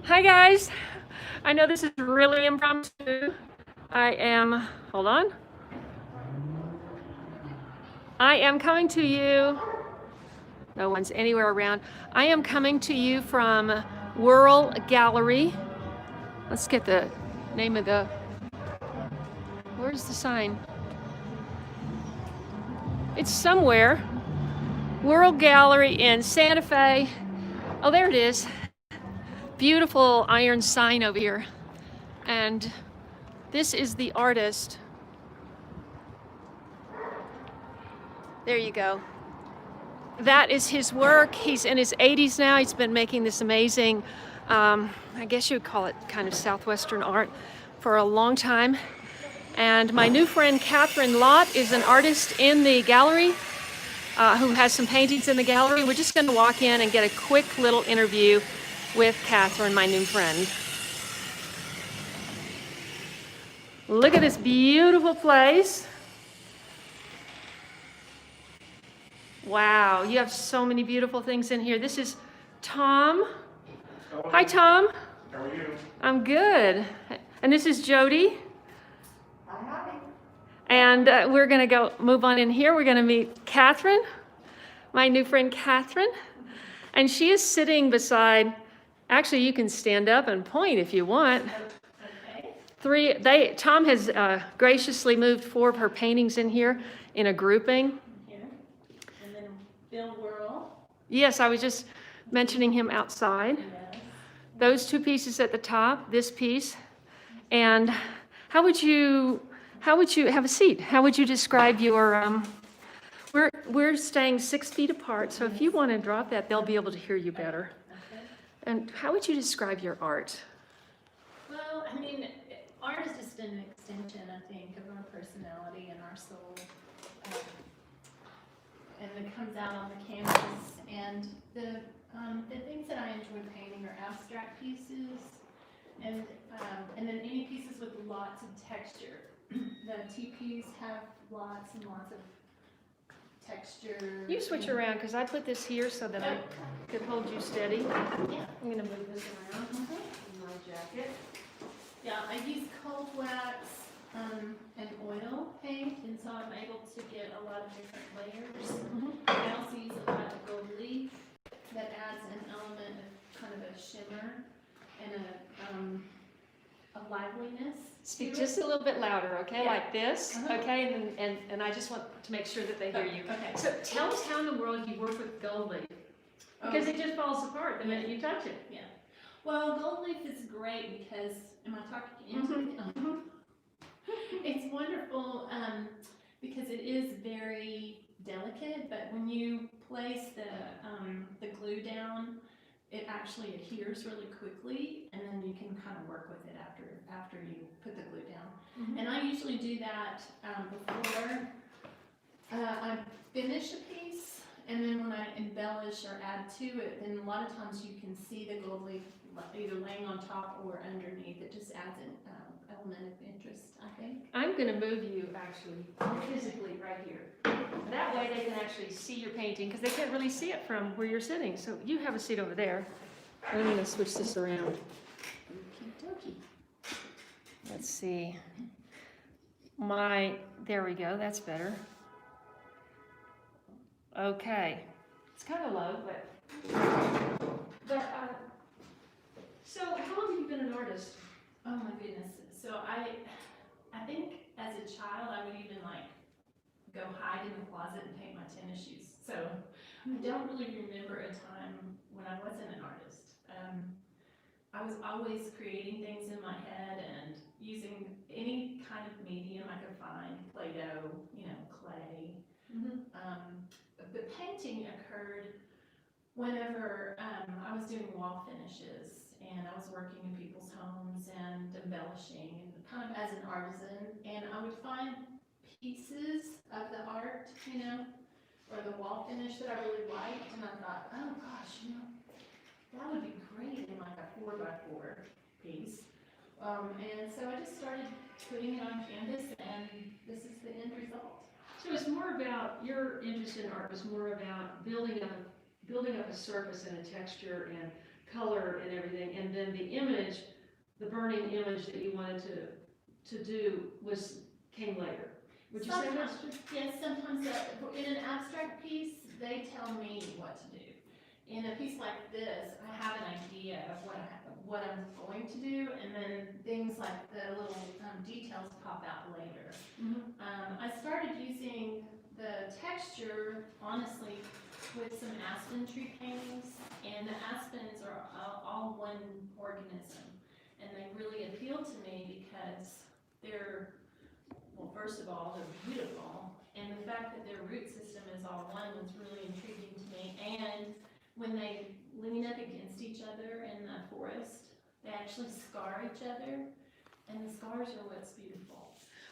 Hi guys, I know this is really impromptu. Hold on. I am coming to you, no one's anywhere around. I am coming to you from Worrell Gallery. Let's get the name of where's the sign? It's somewhere. Worrell Gallery in Santa Fe. Oh, there it is. Beautiful iron sign over here. And this is the artist. There you go. That is his work. He's in his 80s now. He's been making this amazing, I guess you would call it kind of Southwestern art for a long time. And my new friend Katharine Lott is an artist in the gallery who has some paintings in the gallery. We're just going to walk in and get a quick little interview with Katharine, my new friend. Look at this beautiful place. Wow, you have so many beautiful things in here. This is Tom. Hello. Hi, Tom. How are you? I'm good. And this is Jody. Hi. And we're going to move on in here. We're going to meet Katharine, my new friend Katharine. And she is sitting beside, actually, you can stand up and point if you want. Okay. Tom has graciously moved 4 of her paintings in here in a grouping. And then Bill Worrell. Yes, I was just mentioning him outside. Yes. Those 2 pieces at the top, this piece. And how would you have a seat? How would you describe your, we're staying 6 feet apart, so if you want to drop that, they'll be able to hear you better. Okay. And how would you describe your art? Well, I mean, art is just an extension, I think, of our personality and our soul. And it comes out on the canvas. And the things that I enjoy painting are abstract pieces, and then any pieces with lots of texture. The teepees have lots and lots of texture. You switch around, because I put this here so that I could hold you steady. Yeah. I'm going to move this around in my jacket. Yeah, I use cold wax and oil paint, and so I'm able to get a lot of different layers. I also use a lot of gold leaf that adds an element of kind of a shimmer and a liveliness. Speak just a little bit louder, okay? Yeah. Like this, okay? And I just want to make sure that they hear you. Okay. So tell us how in the world you work with gold leaf. Because it just falls apart the minute you touch it. Yeah. Well, gold leaf is great because, am I talking into it? It's wonderful because it is very delicate, but when you place the glue down, it actually adheres really quickly, and then you can kind of work with it after you put the glue down. And I usually do that before I finish a piece, and then when I embellish or add to it, then a lot of times you can see the gold leaf either laying on top or underneath. It just adds an element of interest, I think. I'm going to move you actually physically right here. That way they can actually see your painting, because they can't really see it from where you're sitting. So you have a seat over there. I'm going to switch this around. Let's see. There we go, that's better. Okay. It's kind of low, but so how long have you been an artist? Oh my goodness. So I think as a child I would even like go hide in the closet and paint my tennis shoes. So I don't really remember a time when I wasn't an artist. I was always creating things in my head and using any kind of medium I could find, Play-Doh, clay. The painting occurred whenever I was doing wall finishes, and I was working in people's homes and embellishing, and kind of as an artisan, and I would find pieces of the art, or the wall finish that I really liked, and I thought, oh gosh, that would be great in like a 4x4 piece. And so I just started putting it on canvas, and this is the end result. So it's more about, your interest in art was more about building up a surface and a texture and color and everything, and then the image, the burning image that you wanted to do came later. Would you say that's true? Yes, sometimes in an abstract piece, they tell me what to do. In a piece like this, I have an idea of what I'm going to do, and then things like the little details pop out later. I started using the texture, honestly, with some aspen tree paintings, and the aspens are all one organism, and they really appeal to me because they're, well, first of all, they're beautiful, and the fact that their root system is all one was really intriguing to me. And when they lean up against each other in the forest, they actually scar each other, and the scars are what's beautiful.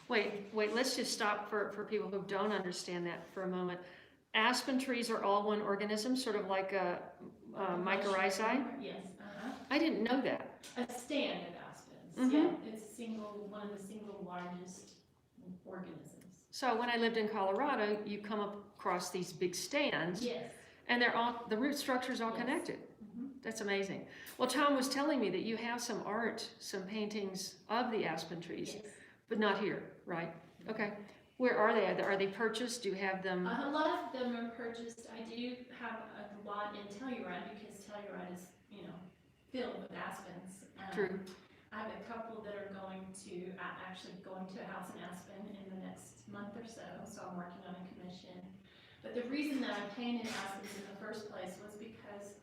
Wait, let's just stop for people who don't understand that for a moment. Aspen trees are all one organism, sort of like a mycorrhizae? Yes, I didn't know that. a stand of aspens, yeah, it's one of the single largest organisms. So when I lived in Colorado, you come across these big stands, Yes. and the root structure is all connected. That's amazing. Well, Tom was telling me that you have some art, some paintings of the aspen trees, Yes. but not here, right? Okay. Where are they? Are they purchased? Do you have them? A lot of them are purchased. I do have a lot in Telluride because Telluride is, filled with aspens. True. I have a couple that are actually going to a house in Aspen in the next month or so I'm working on a commission. But the reason that I painted aspens in the first place was because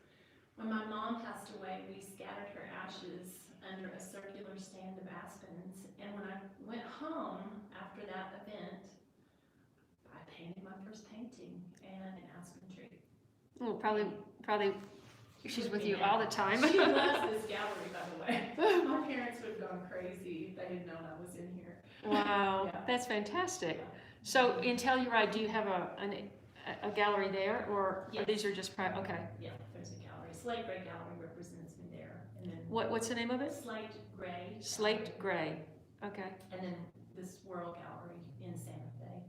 when my mom passed away, we scattered her ashes under a circular stand of aspens, and when I went home after that event, I painted my first painting and an aspen tree. Oh, probably she's with you all the time. She loves this gallery, by the way. My parents would have gone crazy if they had known I was in here. Wow, Yeah. that's fantastic. So in Telluride, do you have a gallery there, or Yes. these are just private? Okay. Yeah, there's a gallery. Slate Gray Gallery represents me there, and then What's the name of it? Slate Gray. Slate Gray. Okay. And then this Worrell Gallery in Santa Fe.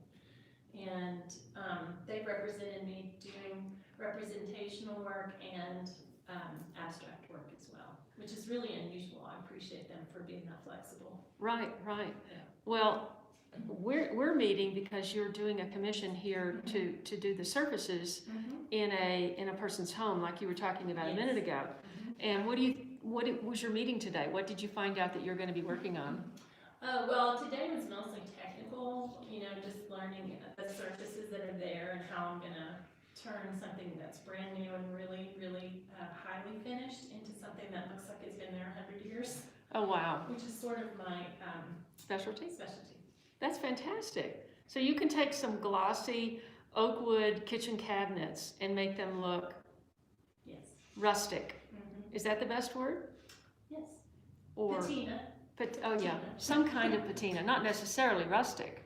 And they've represented me doing representational work and abstract work as well, which is really unusual. I appreciate them for being that flexible. Right. Yeah. Well, we're meeting because you're doing a commission here to do the surfaces in a person's home, like you were talking about a minute ago. And what was your meeting today? What did you find out that you're going to be working on? Well, today was mostly technical, just learning the surfaces that are there and how I'm going to turn something that's brand new and really, really highly finished into something that looks like it's been there 100 years. Oh, wow. Which is sort of my Specialty? specialty. That's fantastic. So you can take some glossy oak wood kitchen cabinets and make them look Yes. rustic. Is that the best word? Yes. Or Patina. oh yeah, some kind of patina, not necessarily rustic.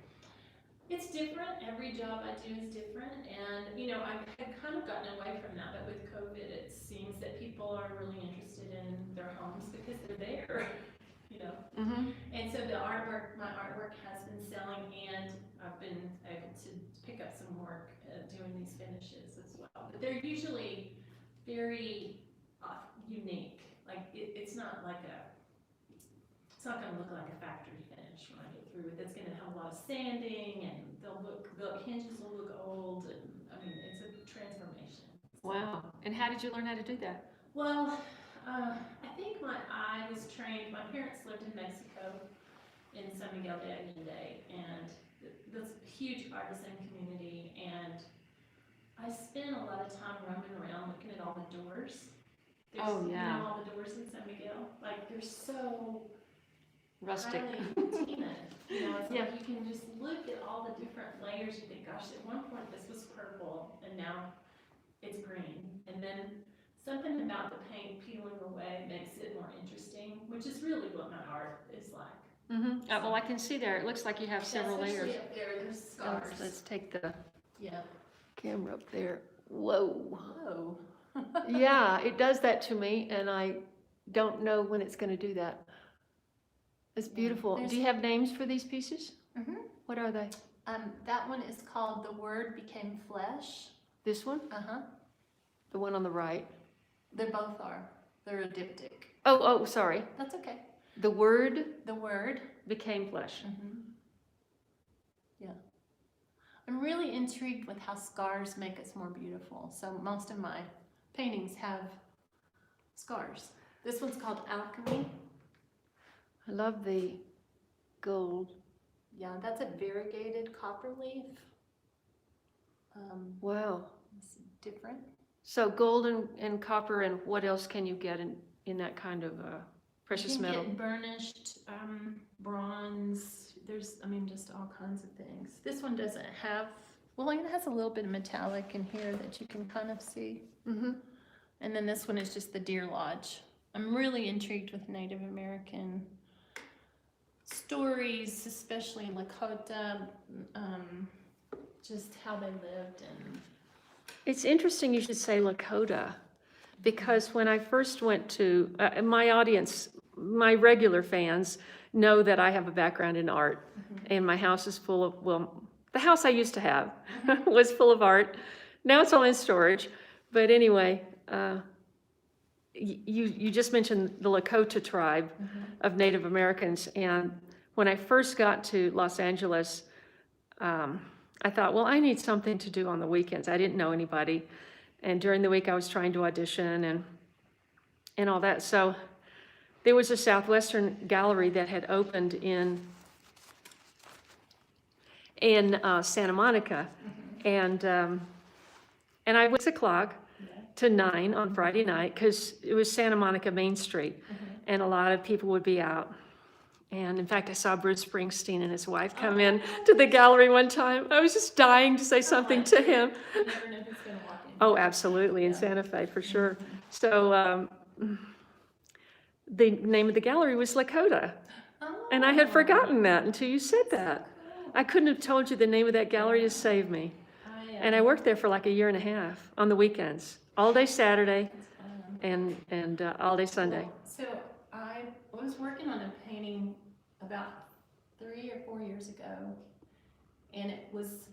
It's different. Every job I do is different, and I had kind of gotten away from that. But with COVID, it seems that people are really interested in their homes because they're there. And so my artwork has been selling, and I've been able to pick up some work doing these finishes as well. But they're usually very unique. Like it's not going to look like a factory finish when I get through it. It's going to have a lot of sanding, and the hinges will look old, and it's a transformation. Wow. And how did you learn how to do that? Well, I think I was trained. My parents lived in Mexico, in San Miguel de Allende, and this huge artisan community, and I spent a lot of time roaming around looking at all the doors. All the doors in San Miguel, they're so Rustic. highly patina. It's like you can just look at all the different layers. You think, gosh, at one point this was purple, and now it's green, and then something about the paint peeling away makes it more interesting, which is really what my art is like. Well, I can see there. It looks like you have several layers. Especially up there, there's scars. Let's take the Yeah. camera up there. Whoa. Whoa. Yeah, it does that to me, and I don't know when it's going to do that. It's beautiful. Do you have names for these pieces? What are they? That one is called The Word Became Flesh. This one? The one on the right? They both are. They're a diptych. Oh, sorry. That's okay. The Word The Word. became flesh. Mm-hmm. Yeah. I'm really intrigued with how scars make us more beautiful. So most of my paintings have scars. This one's called Alchemy. I love the gold. Yeah, that's a variegated copper leaf. Wow. It's different. So gold and copper, and what else can you get in that kind of precious You can metal? get burnished bronze. There's, just all kinds of things. This one doesn't have, well, it has a little bit of metallic in here that you can kind of see. Mm-hmm. And then this one is just the Deer Lodge. I'm really intrigued with Native American stories, especially Lakota, just how they lived. And It's interesting you should say Lakota, because when I first went to, my audience, my regular fans know that I have a background in art, and my house is full of, well, the house I used to have was full of art. Now it's all in storage, but anyway, you just mentioned the Lakota tribe of Native Americans, and when I first got to Los Angeles, I thought, well, I need something to do on the weekends. I didn't know anybody, and during the week I was trying to audition and all that. So there was a Southwestern gallery that had opened in Santa Monica, and I was o'clock to 9 on Friday night, because it was Santa Monica Main Street, and a lot of people would be out. And in fact, I saw Bruce Springsteen and his wife come in to the gallery one time. I was just dying to say something to him. you never know who's going to walk in. Oh, absolutely, in Santa Fe, for sure. So the name of the gallery was Lakota, and I had forgotten that until you said that. I couldn't have told you the name of that gallery to save me. And I worked there for like a year and a half on the weekends, all day Saturday and all day Sunday. So I was working on a painting about 3 or 4 years ago, and it was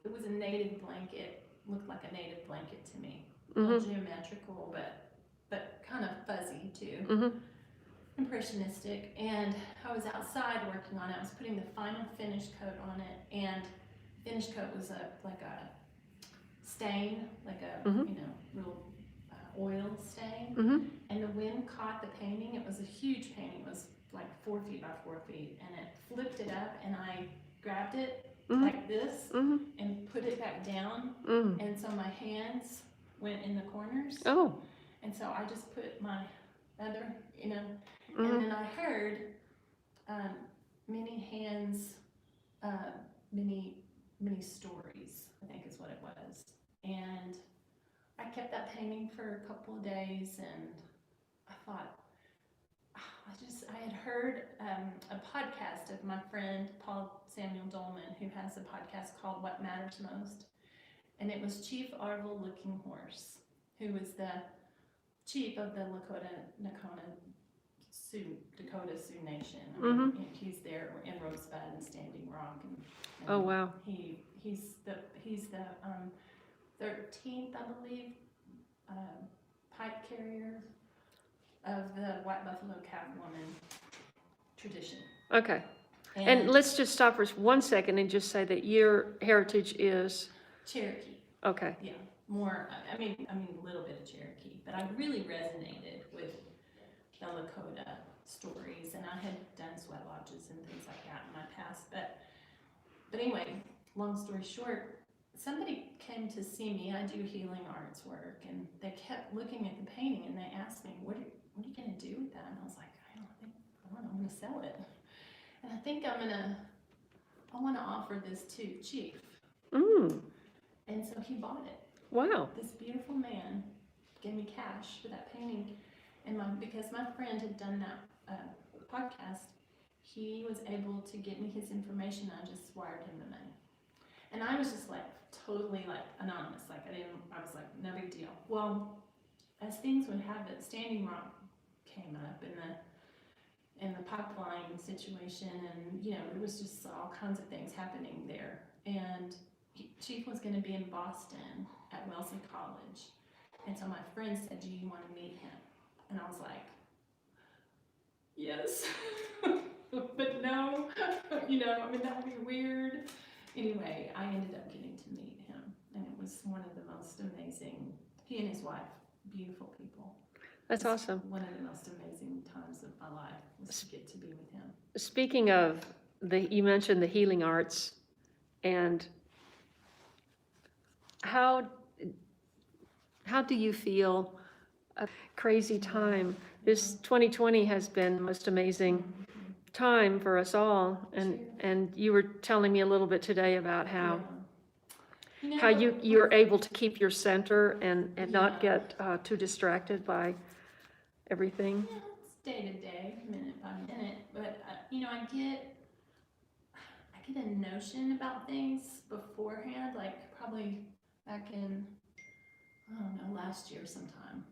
a native blanket. Looked like a native blanket to me. A little geometrical, but kind of fuzzy too. Impressionistic. And I was outside working on it. I was putting the final finish coat on it, and the finish coat was like a stain, like a real oil stain. And the wind caught the painting. It was a huge painting. It was like 4 feet by 4 feet, and it flipped it up, and I grabbed it like this and put it back down. And so my hands went in the corners. Oh. And so I just put my other, and then I heard many hands, many stories, I think is what it was. And I kept that painting for a couple of days, and I thought, I had heard a podcast of my friend Paul Samuel Dolman, who has a podcast called What Matters Most. And it was Chief Arvil Looking Horse, who was the chief of the Dakota Sioux Nation. And he's there in Rosebud and Standing Rock. And Oh, wow. He's the 13th, I believe, pipe carrier of the White Buffalo Catwoman tradition. Okay. And let's just stop for 1 second and just say that your heritage is Cherokee. Okay. Yeah, more. I mean, a little bit of Cherokee, but I really resonated with the Lakota stories, and I had done sweat lodges and things like that in my past. But anyway, long story short, somebody came to see me. I do healing arts work, and they kept looking at the painting, and they asked me, "What are you going to do with that?" And I was like, "I don't know. I'm going to sell it, and I think I want to offer this to Chief." And so he bought it. Wow. This beautiful man gave me cash for that painting, and because my friend had done that podcast, he was able to get me his information. I just wired him the money, and I was just like totally like anonymous. Like I was like, no big deal. Well, as things would have it, Standing Rock came up in the pipeline situation, and there was just all kinds of things happening there, and Chief was going to be in Boston at Wellesley College, and so my friend said, "Do you want to meet him?" And I was like, yes, but no, you know, I mean, that would be weird. Anyway, I ended up getting to meet him, and it was one of the most amazing, he and his wife, beautiful people. That's awesome. One of the most amazing times of my life was to get to be with him. Speaking of you mentioned the healing arts, and how do you feel a crazy time? This 2020 has been the most amazing time for us all, and you were telling me a little bit today about how you're able to keep your center and not get too distracted by everything. Yeah, it's day to day, minute by minute, but you know, I get a notion about things beforehand, like probably back in, I don't know, last year sometime.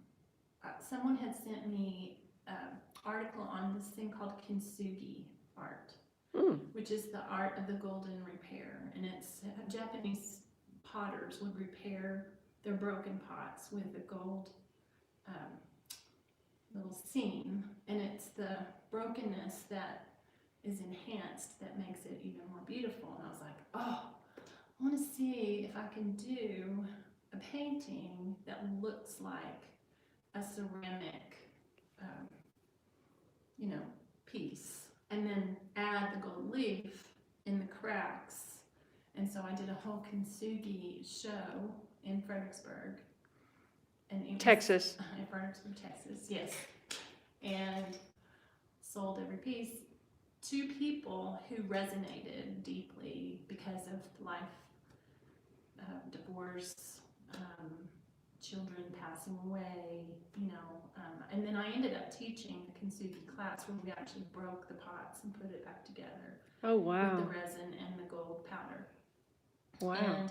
Someone had sent me an article on this thing called kintsugi art, which is the art of the golden repair, and it's Japanese potters would repair their broken pots with the gold little seam, and it's the brokenness that is enhanced that makes it even more beautiful. And I was like, oh, I want to see if I can do a painting that looks like a ceramic, you know, piece, and then add the gold leaf in the cracks. And so I did a whole kintsugi show in Fredericksburg. And Texas. In Fredericksburg, Texas, yes. And sold every piece to people who resonated deeply because of life, divorce, children passing away, you know. And then I ended up teaching a kintsugi class where we actually broke the pots and put it back together. Oh, wow. With the resin and the gold powder. Wow. And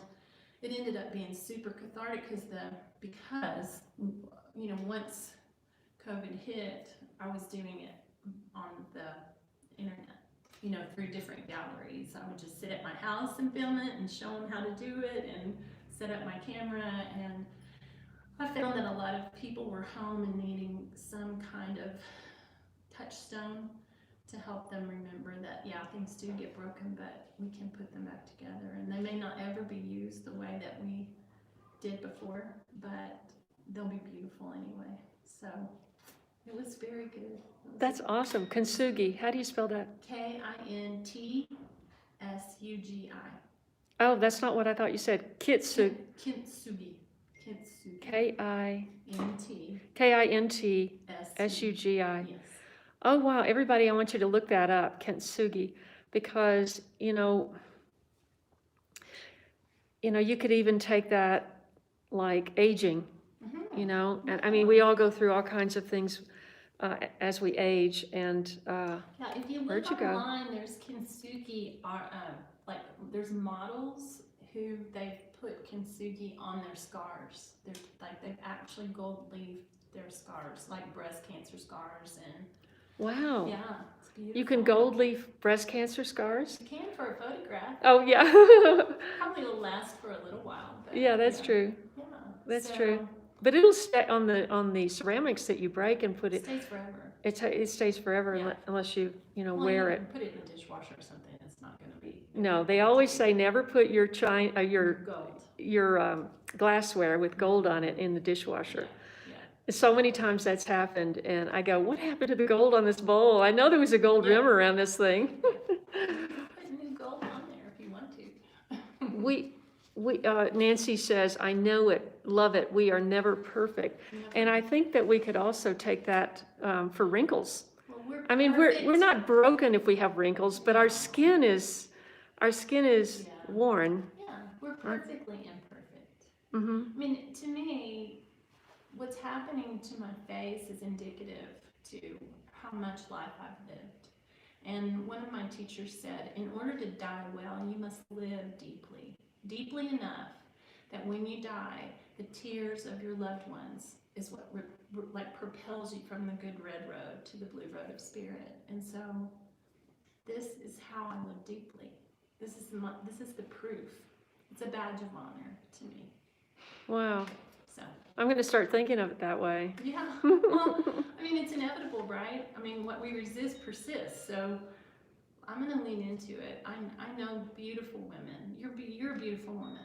it ended up being super cathartic because, you know, once COVID hit, I was doing it on the internet, you know, through different galleries. I would just sit at my house and film it and show them how to do it and set up my camera. And I found that a lot of people were home and needing some kind of touchstone to help them remember that, yeah, things do get broken, but we can put them back together. And they may not ever be used the way that we did before, but they'll be beautiful anyway. So it was very good. That's awesome. Kintsugi. How do you spell that? Kintsugi. Oh, that's not what I thought you said. Kintsugi. Kintsugi. Kintsugi. Yes. Oh, wow. Everybody, I want you to look that up, kintsugi, because, you know, you could even take that like aging, you know, and I mean, we all go through all kinds of things as we age, and yeah, if you look where'd you go? online, there's kintsugi, like there's models who they've put kintsugi on their scars. They've actually gold leafed their scars, like breast cancer scars, and wow. yeah, it's beautiful. You can gold leaf breast cancer scars? You can for a photograph. Oh, yeah. Probably will last for a little while. But yeah, that's true. Yeah, that's true. But it'll stay on the ceramics that you break and put it. Stays forever. It stays forever unless you wear it. Put it in the dishwasher or something. It's not going to be. No, they always say never put your Gold. your glassware with gold on it in the dishwasher. Yeah. So many times that's happened, and I go, what happened to the gold on this bowl? I know there was a gold rim around this thing. Put new gold on there if you want to. Nancy says, I know it, love it, we are never perfect. And I think that we could also take that for wrinkles. Well, we're not broken if we have wrinkles, but our skin is worn. Yeah, we're perfectly imperfect. Mm-hmm. I mean, to me, what's happening to my face is indicative to how much life I've lived. And one of my teachers said, in order to die well, you must live deeply. Deeply enough that when you die, the tears of your loved ones is what propels you from the good red road to the blue road of spirit. And so this is how I live deeply. This is the proof. It's a badge of honor to me. Wow. So I'm going to start thinking of it that way. Yeah, well, I mean, it's inevitable, right? I mean, what we resist persists, so I'm gonna lean into it. I know beautiful women. You're a beautiful woman.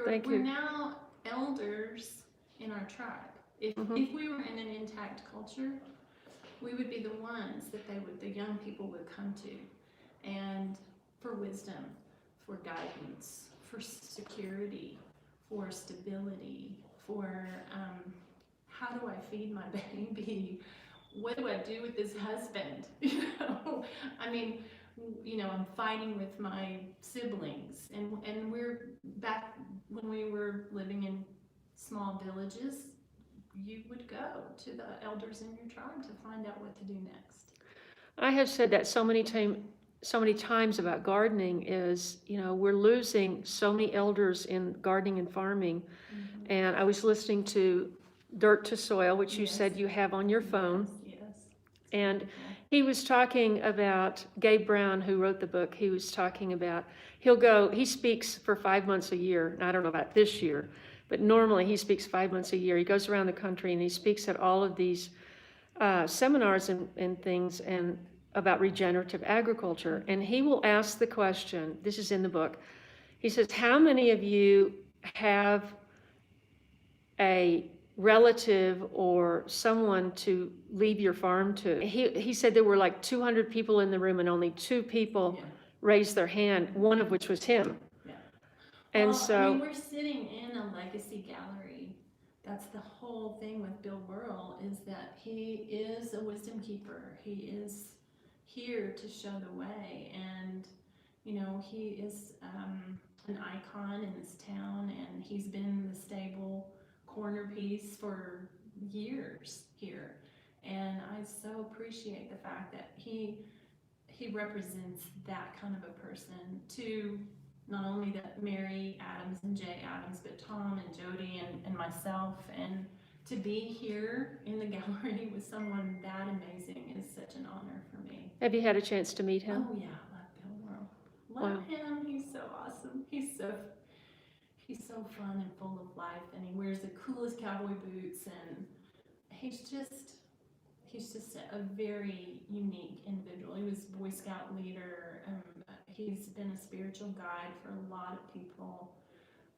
Thank We're you. now elders in our tribe. If we were in an intact culture, we would be the ones that the young people would come to, and for wisdom, for guidance, for security, for stability, for how do I feed my baby? What do I do with this husband? I mean, I'm fighting with my siblings, and we're back when we were living in small villages. You would go to the elders in your tribe to find out what to do next. I have said that so many times about gardening is, we're losing so many elders in gardening and farming. Mm-hmm. And I was listening to Dirt to Soil, which you Yes. said you have on your phone. Yes. And he was talking about Gabe Brown, who wrote the book. He was talking about, he speaks for 5 months a year. And I don't know about this year, but normally he speaks 5 months a year. He goes around the country and he speaks at all of these seminars and things and about regenerative agriculture. And he will ask the question, this is in the book, he says, how many of you have a relative or someone to leave your farm to? He said there were like 200 people in the room and only 2 people raised their hand, one of which was him. Yeah. And well, so I mean, we're sitting in a legacy gallery. That's the whole thing with Bill Worrell, is that he is a wisdom keeper. He is here to show the way, and he is an icon in this town, and he's been the stable corner piece for years here. And I so appreciate the fact that he represents that kind of a person to not only that Mary Adams and Jay Adams, but Tom and Jody and myself. And to be here in the gallery with someone that amazing is such an honor for me. have you had a chance to meet him? Oh yeah, I love Bill Worrell. Love him. He's so awesome. He's so fun and full of life, and he wears the coolest cowboy boots, and he's just a very unique individual. He was Boy Scout leader. He's been a spiritual guide for a lot of people,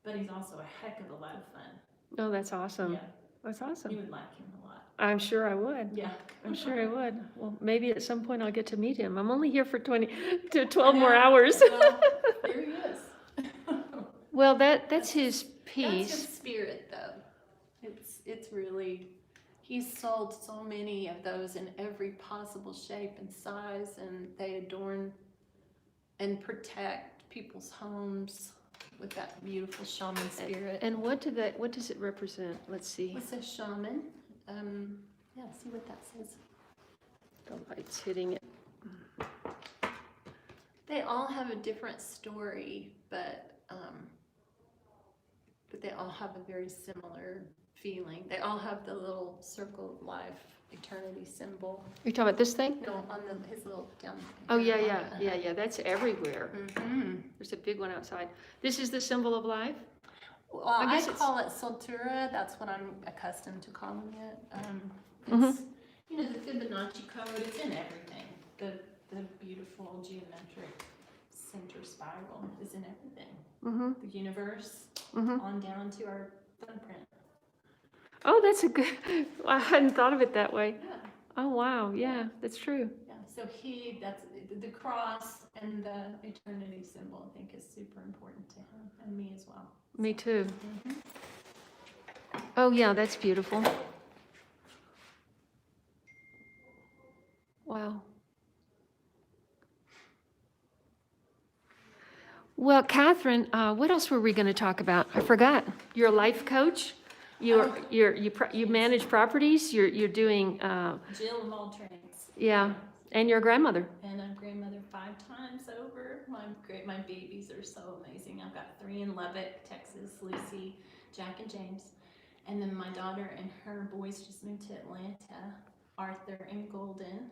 but he's also a heck of a lot of fun. Oh, that's awesome. Yeah. That's awesome. You would like him a lot. I'm sure I would. Yeah. I'm sure I would. Well, maybe at some point I'll get to meet him. I'm only here for 12 more hours. Well, there he is. Well, that's his That's his piece. spirit, though. It's really, he's sold so many of those in every possible shape and size, and they adorn and protect people's homes with that beautiful shaman spirit. And what does it represent? Let's see. What's a shaman? Yeah, see what that says. The light's hitting it. They all have a different story, but they all have a very similar feeling. They all have the little circle of life, eternity symbol. You're talking about this thing? No, on his little down. Oh, yeah. That's everywhere. Mm-hmm. There's a big one outside. This is the symbol of life? Well, I I guess call it Soltura. That's what I'm accustomed to calling it. Mhm. It's, the Fibonacci code. It's in everything. The beautiful geometric center spiral is in everything. Mm-hmm. The universe, Mm-hmm. on down to our thumbprint. Oh, that's a good, I hadn't thought of it that way. Yeah. Oh, wow. Yeah, that's true. Yeah. So that's the cross and the eternity symbol. I think is super important to him and me as well. Me too. Mm-hmm. Oh, yeah, that's beautiful. Wow. Well, Katharine, what else were we going to talk about? I forgot. You're a life coach. You manage properties. You're doing Jill of all trades. yeah, and you're a grandmother. And I'm grandmother 5 times over. My babies are so amazing. I've got 3 in Lubbock, Texas, Lucy, Jack, and James. And then my daughter and her boys just moved to Atlanta, Arthur and Golden.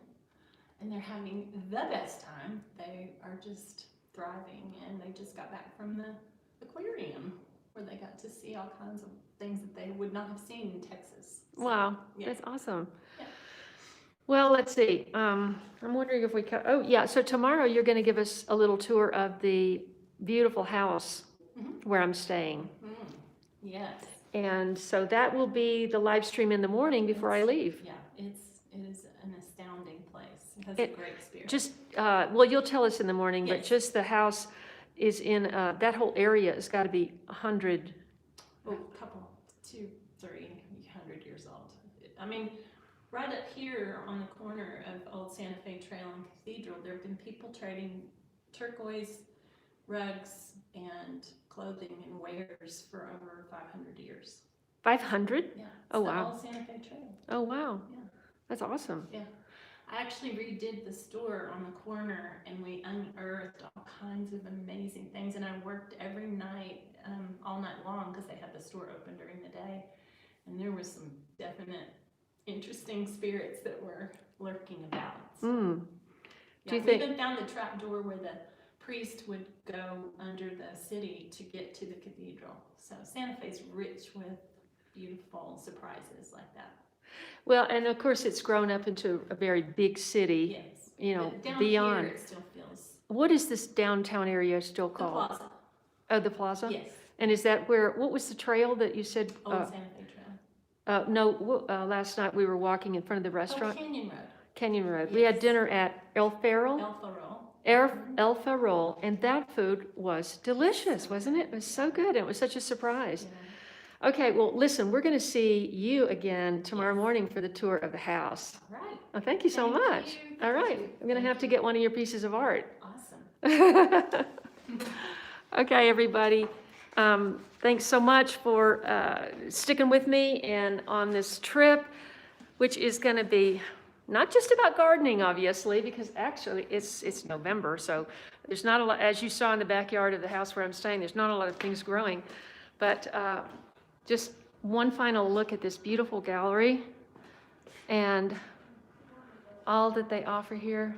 And they're having the best time. They are just thriving, and they just got back from the aquarium where they got to see all kinds of things that they would not have seen in Texas. So, Wow, yeah. that's awesome. Yeah. Well, let's see. I'm wondering if we can, oh, yeah, so tomorrow you're going to give us a little tour of the beautiful house where I'm staying. Yes. And so that will be the live stream in the morning before I leave. Yeah, it is an astounding place. It has a great spirit. Just, well, you'll tell us in the morning, but Yes. just the house is in, that whole area has got to be 100. Couple, 200, 300 years old. I mean, right up here on the corner of Old Santa Fe Trail and Cathedral, there have been people trading turquoise rugs and clothing and wares for over 500 years. 500? Yeah. Oh, it's the wow. Old Santa Fe Trail. Oh, wow. Yeah. That's awesome. Yeah. I actually redid the store on the corner, and we unearthed all kinds of amazing things. And I worked every night, all night long, because they had the store open during the day. And there was some definite interesting spirits that were lurking about. So, Mm. yeah, Do you we think- even found the trap door where the priest would go under the city to get to the cathedral. So Santa Fe's rich with beautiful surprises like that. Well, and of course, it's grown up into a very big city, Yes. you know, But down beyond. here it still feels What is this downtown area still the called? plaza. Oh, the plaza? Yes. And is that where, what was the trail that you said? Old Santa Fe Trail. No, last night we were walking in front of the Oh, restaurant, Canyon Road. Canyon Road. We had Yes. dinner at El Farol, El Farol. El Farol, and that food was delicious, wasn't it? It was so good. It was such a surprise. Yeah. Okay, well, listen, we're going to see you again tomorrow Yes. morning for the tour of the house. All right. Well, thank you so Thank much. you. All right, Thank you. I'm going to have to get one of your pieces of art. Awesome. Okay, everybody. Thanks so much for sticking with me and on this trip, which is going to be not just about gardening, obviously, because actually it's November, so there's not a lot, as you saw in the backyard of the house where I'm staying, there's not a lot of things growing. But just one final look at this beautiful gallery and all that they offer here.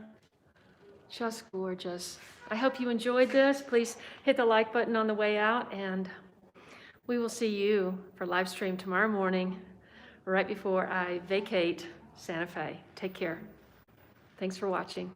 Just gorgeous. I hope you enjoyed this. Please hit the like button on the way out, and we will see you for live stream tomorrow morning, right before I vacate Santa Fe. Take care. Thanks for watching.